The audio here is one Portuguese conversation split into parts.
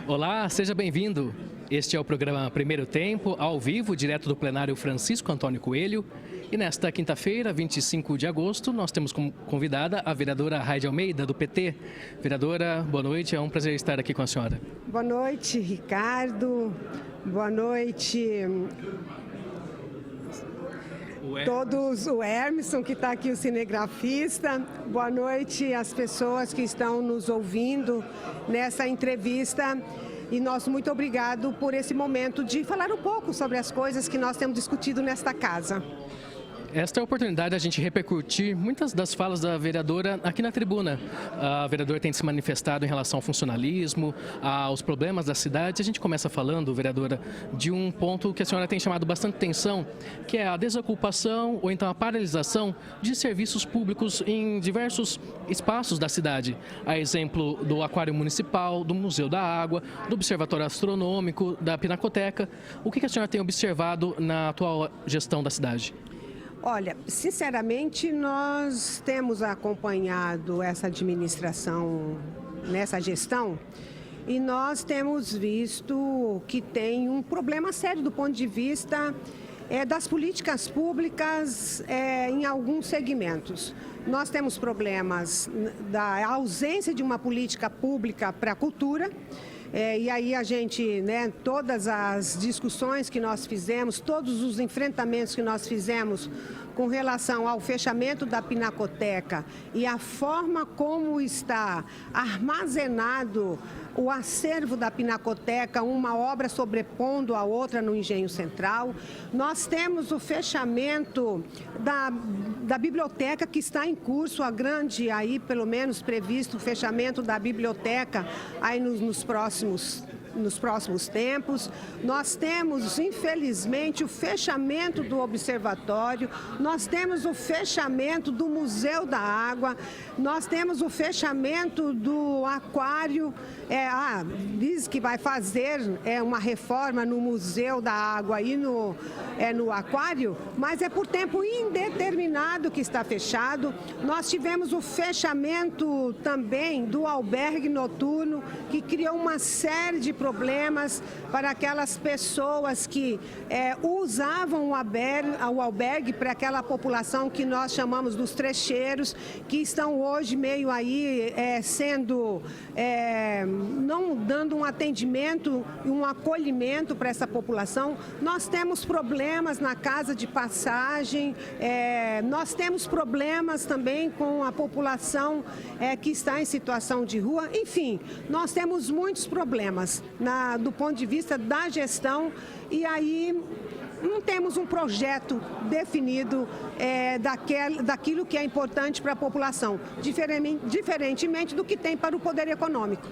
Olá, seja bem-vindo. Este é o programa Primeiro Tempo, ao vivo, direto do plenário Francisco Antônio Coelho. E nesta quinta-feira, 25 de agosto, nós temos como convidada a vereadora Raide Almeida, do PT. Vereadora, boa noite, é um prazer estar aqui com a senhora. Boa noite, Ricardo. Boa noite, todos, o Hermeson, que está aqui, o cinegrafista. Boa noite às pessoas que estão nos ouvindo nessa entrevista. E nós muito obrigado por esse momento de falar um pouco sobre as coisas que nós temos discutido nesta casa. Esta é a oportunidade de a gente repercutir muitas das falas da vereadora aqui na tribuna. A vereadora tem se manifestado em relação ao funcionalismo, aos problemas da cidade. A gente começa falando, vereadora, de um ponto que a senhora tem chamado bastante atenção, que é a desocupação ou então a paralisação de serviços públicos em diversos espaços da cidade. A exemplo do Aquário Municipal, do Museu da Água, do Observatório Astronômico, da Pinacoteca. O que a senhora tem observado na atual gestão da cidade? Olha, sinceramente, nós temos acompanhado essa administração nessa gestão e nós temos visto que tem um problema sério do ponto de vista das políticas públicas em alguns segmentos. Nós temos problemas da ausência de uma política pública para a cultura. E aí a gente, todas as discussões que nós fizemos, todos os enfrentamentos que nós fizemos com relação ao fechamento da Pinacoteca e a forma como está armazenado o acervo da Pinacoteca, uma obra sobrepondo a outra no Engenho Central. Nós temos o fechamento da biblioteca que está em curso, a grande, aí pelo menos previsto o fechamento da biblioteca aí nos próximos tempos. Nós temos, infelizmente, o fechamento do observatório, nós temos o fechamento do Museu da Água, nós temos o fechamento do Aquário. Diz que vai fazer uma reforma no Museu da Água e no Aquário, mas é por tempo indeterminado que está fechado. Nós tivemos o fechamento também do albergue noturno, que criou uma série de problemas para aquelas pessoas que usavam o albergue para aquela população que nós chamamos dos trecheiros, que estão hoje meio aí sendo... não dando um atendimento e um acolhimento para essa população. Nós temos problemas na casa de passagem, nós temos problemas também com a população que está em situação de rua. Enfim, nós temos muitos problemas do ponto de vista da gestão e aí não temos um projeto definido daquilo que é importante para a população, diferentemente do que tem para o poder econômico.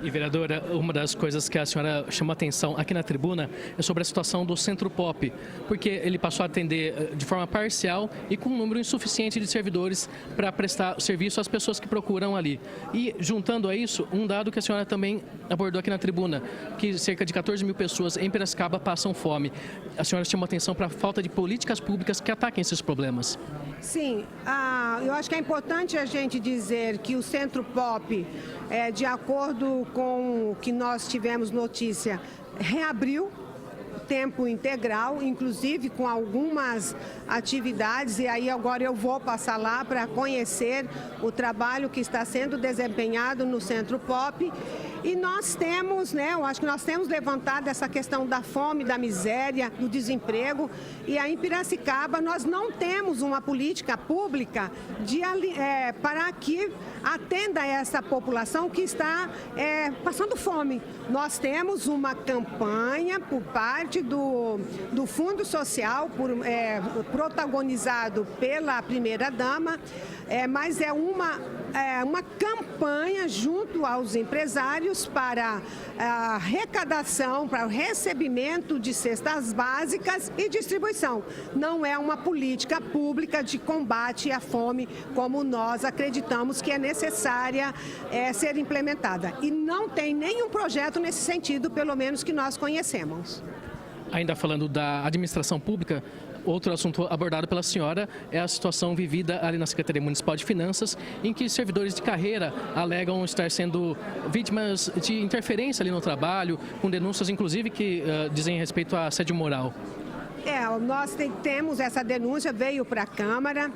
E, vereadora, uma das coisas que a senhora chama atenção aqui na tribuna é sobre a situação do Centro Pop, porque ele passou a atender de forma parcial e com um número insuficiente de servidores para prestar serviço às pessoas que procuram ali. E, juntando a isso, um dado que a senhora também abordou aqui na tribuna, que cerca de 14 mil pessoas em Piracicaba passam fome. A senhora chama atenção para a falta de políticas públicas que ataquem esses problemas. Sim, eu acho que é importante a gente dizer que o Centro Pop, de acordo com o que nós tivemos notícia, reabriu tempo integral, inclusive com algumas atividades, e aí agora eu vou passar lá para conhecer o trabalho que está sendo desempenhado no Centro Pop. E nós temos, eu acho que nós temos levantado essa questão da fome, da miséria, do desemprego, e aí em Piracicaba nós não temos uma política pública para que atenda essa população que está passando fome. Nós temos uma campanha por parte do Fundo Social, protagonizado pela primeira-dama, mas é uma campanha junto aos empresários para a arrecadação, para o recebimento de cestas básicas e distribuição. Não é uma política pública de combate à fome como nós acreditamos que é necessária ser implementada. E não tem nenhum projeto nesse sentido, pelo menos que nós conhecemos. Ainda falando da administração pública, Outro assunto abordado pela senhora é a situação vivida ali na Secretaria Municipal de Finanças, em que servidores de carreira alegam estar sendo vítimas de interferência ali no trabalho, com denúncias inclusive que dizem respeito a assédio moral. Nós temos essa denúncia, veio para a Câmara.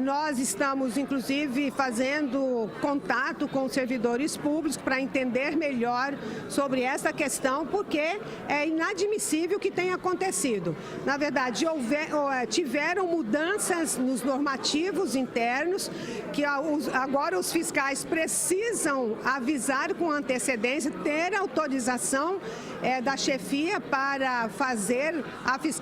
Nós estamos, inclusive, fazendo contato com os servidores públicos para entender melhor sobre essa questão, porque é inadmissível o que tem acontecido. Na verdade, tiveram mudanças nos normativos internos, que agora os fiscais precisam avisar com antecedência, ter autorização da chefia para fazer a fiscalização.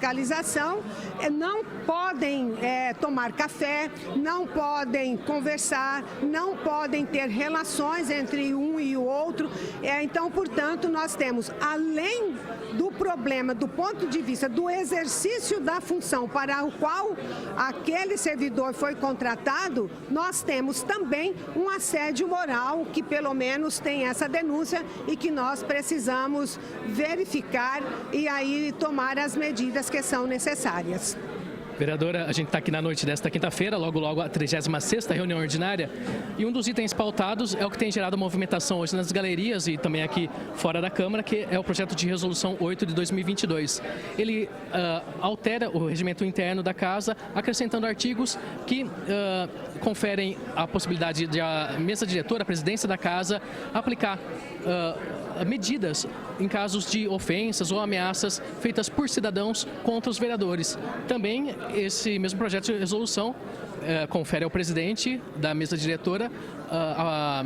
Não podem tomar café, não podem conversar, não podem ter relações entre um e o outro. Então, portanto, nós temos, além do problema do ponto de vista do exercício da função para o qual aquele servidor foi contratado, nós temos também um assédio moral que pelo menos tem essa denúncia e que nós precisamos verificar e aí tomar as medidas que são necessárias. Vereadora, a gente está aqui na noite desta quinta-feira, logo a 36ª reunião ordinária, e um dos itens pautados é o que tem gerado movimentação hoje nas galerias e também aqui fora da Câmara, que é o projeto de resolução 8 de 2022. Ele altera o regimento interno da Casa, acrescentando artigos que conferem a possibilidade de a mesa diretora, a presidência da Casa, aplicar medidas em casos de ofensas ou ameaças feitas por cidadãos contra os vereadores. Também esse mesmo projeto de resolução confere ao presidente da mesa diretora a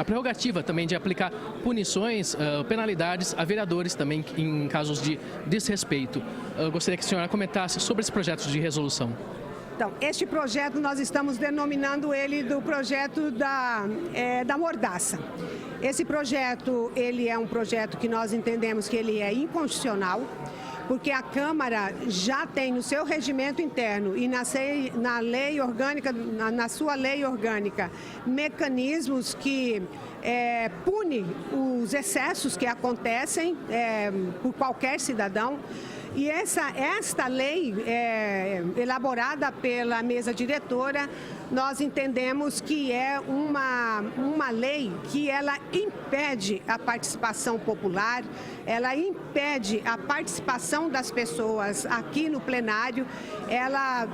prerrogativa também de aplicar punições, penalidades a vereadores também em casos de desrespeito. Eu gostaria que a senhora comentasse sobre esse projeto de resolução. Então, este projeto nós estamos denominando ele do projeto da mordaça. Esse projeto, ele é um projeto que nós entendemos que ele é inconstitucional, porque a Câmara já tem no seu regimento interno e na lei orgânica, na sua lei orgânica, mecanismos que punem os excessos que acontecem por qualquer cidadão. E esta lei, elaborada pela mesa diretora, nós entendemos que é uma lei que ela impede a participação popular, ela impede a participação das pessoas aqui no plenário, ela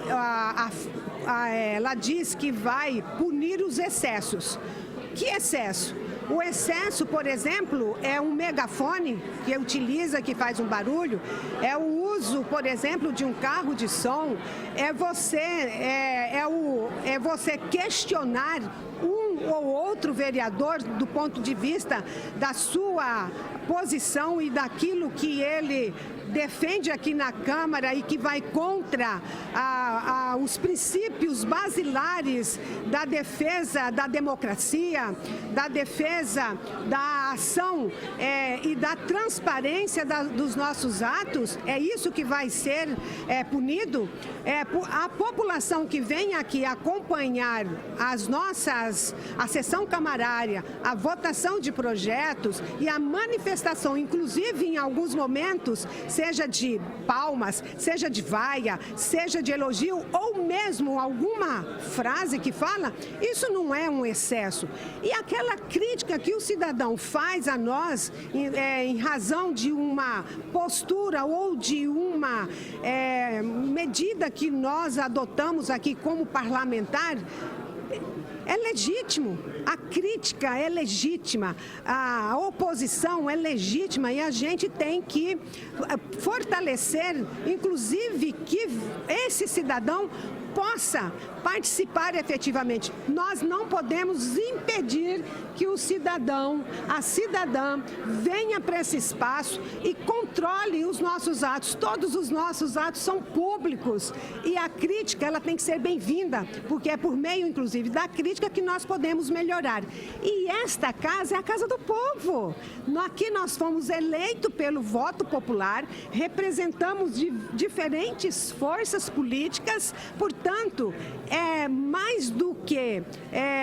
diz que vai punir os excessos. Que excesso? O excesso, por exemplo, é um megafone que utiliza, que faz um barulho, é o uso, por exemplo, de um carro de som, é você questionar um ou outro vereador do ponto de vista da sua posição e daquilo que ele defende aqui na Câmara e que vai contra os princípios basilares da defesa da democracia, da defesa da ação e da transparência dos nossos atos. É isso que vai ser punido. A população que vem aqui acompanhar a sessão camarária, a votação de projetos e a manifestação, inclusive em alguns momentos, seja de palmas, seja de vaia, seja de elogio ou mesmo alguma frase que fala, isso não é um excesso. E aquela crítica que o cidadão faz a nós em razão de uma postura ou de uma medida que nós adotamos aqui como parlamentar, é legítimo, a crítica é legítima, a oposição é legítima e a gente tem que fortalecer, inclusive, que esse cidadão possa participar efetivamente. Nós não podemos impedir que o cidadão, a cidadã, venha para esse espaço e controle os nossos atos. Todos os nossos atos são públicos e a crítica ela tem que ser bem-vinda, porque é por meio, inclusive, da crítica que nós podemos melhorar. E esta casa é a casa do povo. Aqui nós fomos eleitos pelo voto popular, representamos diferentes forças políticas, portanto, Portanto, é mais do que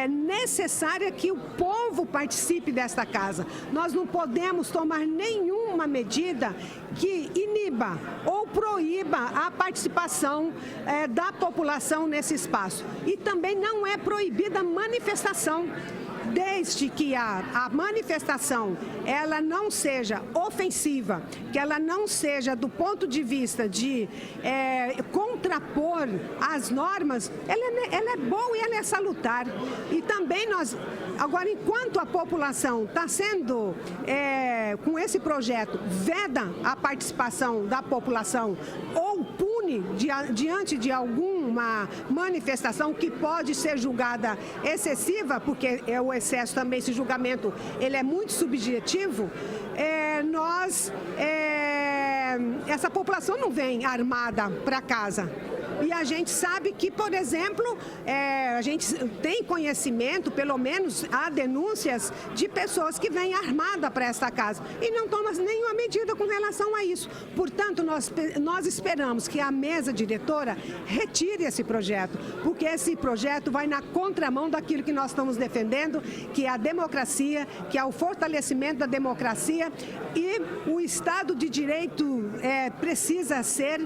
necessário que o povo participe desta casa. Nós não podemos tomar nenhuma medida que iniba ou proíba a participação da população nesse espaço. E também não é proibida a manifestação, desde que a manifestação ela não seja ofensiva, que ela não seja do ponto de vista de contrapor as normas, ela é boa e ela é salutar. E também agora, enquanto a população está sendo, com esse projeto, veda a participação da população ou pune diante de alguma manifestação que pode ser julgada excessiva, porque o excesso também, esse julgamento, ele é muito subjetivo, essa população não vem armada para casa. E a gente sabe que, por exemplo, a gente tem conhecimento, pelo menos há denúncias de pessoas que vêm armadas para esta casa e não tomam nenhuma medida com relação a isso. Portanto, nós esperamos que a mesa diretora retire esse projeto, porque esse projeto vai na contramão daquilo que nós estamos defendendo, que é a democracia, que é o fortalecimento da democracia, e o Estado de Direito precisa ser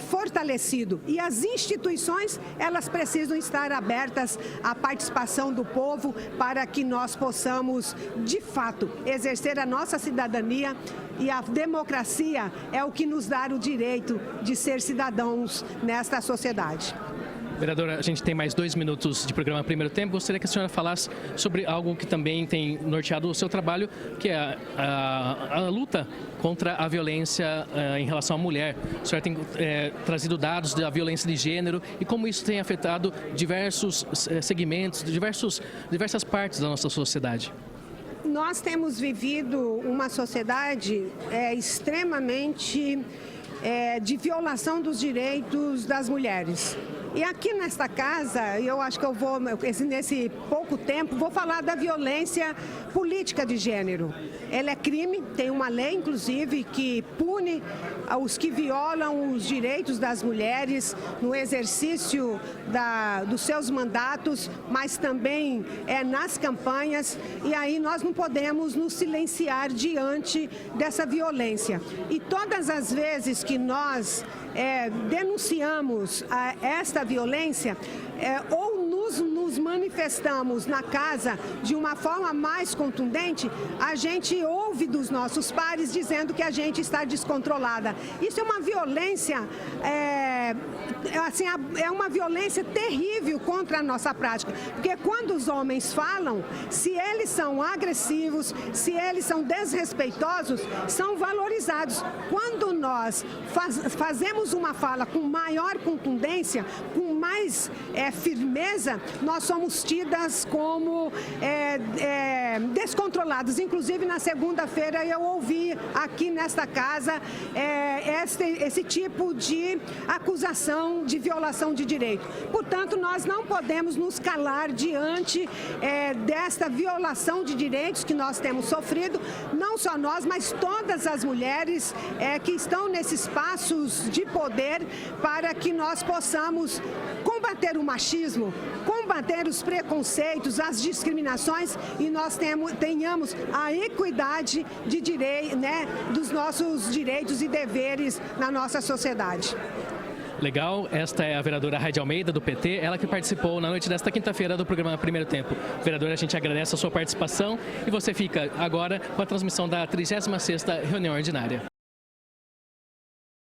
fortalecido. E as instituições, elas precisam estar abertas à participação do povo para que nós possamos, de fato, exercer a nossa cidadania. E a democracia é o que nos dá o direito de ser cidadãos nesta sociedade. Vereadora, a gente tem mais 2 minutos de programa Primeiro Tempo. Gostaria que a senhora falasse sobre algo que também tem norteado o seu trabalho, que é a luta contra a violência em relação à mulher. A senhora tem trazido dados da violência de gênero e como isso tem afetado diversos segmentos, diversas partes da nossa sociedade. Nós temos vivido uma sociedade extremamente de violação dos direitos das mulheres. E aqui nesta casa, eu acho que eu vou, nesse pouco tempo, vou falar da violência política de gênero. Ela é crime, tem uma lei, inclusive, que pune os que violam os direitos das mulheres no exercício dos seus mandatos, mas também nas campanhas. E aí nós não podemos nos silenciar diante dessa violência. E todas as vezes que nós denunciamos esta violência, ou nos manifestamos na casa de uma forma mais contundente, a gente ouve dos nossos pares dizendo que a gente está descontrolada. Isso é uma violência, é uma violência terrível contra a nossa prática, porque quando os homens falam, se eles são agressivos, se eles são desrespeitosos, são valorizados. Quando nós fazemos uma fala com maior contundência, com mais firmeza, nós somos tidas como descontroladas. Inclusive, na segunda-feira, eu ouvi aqui nesta casa esse tipo de acusação de violação de direito. Portanto, nós não podemos nos calar diante desta violação de direitos que nós temos sofrido, não só nós, mas todas as mulheres que estão nesses espaços de poder, para que nós possamos combater o machismo, combater os preconceitos, as discriminações, e nós tenhamos a equidade de direito, dos nossos direitos e deveres na nossa sociedade. Legal, esta é a vereadora Raide Almeida, do PT, ela que participou na noite desta quinta-feira do programa Primeiro Tempo. Vereadora, a gente agradece a sua participação e você fica agora com a transmissão da 36ª reunião ordinária.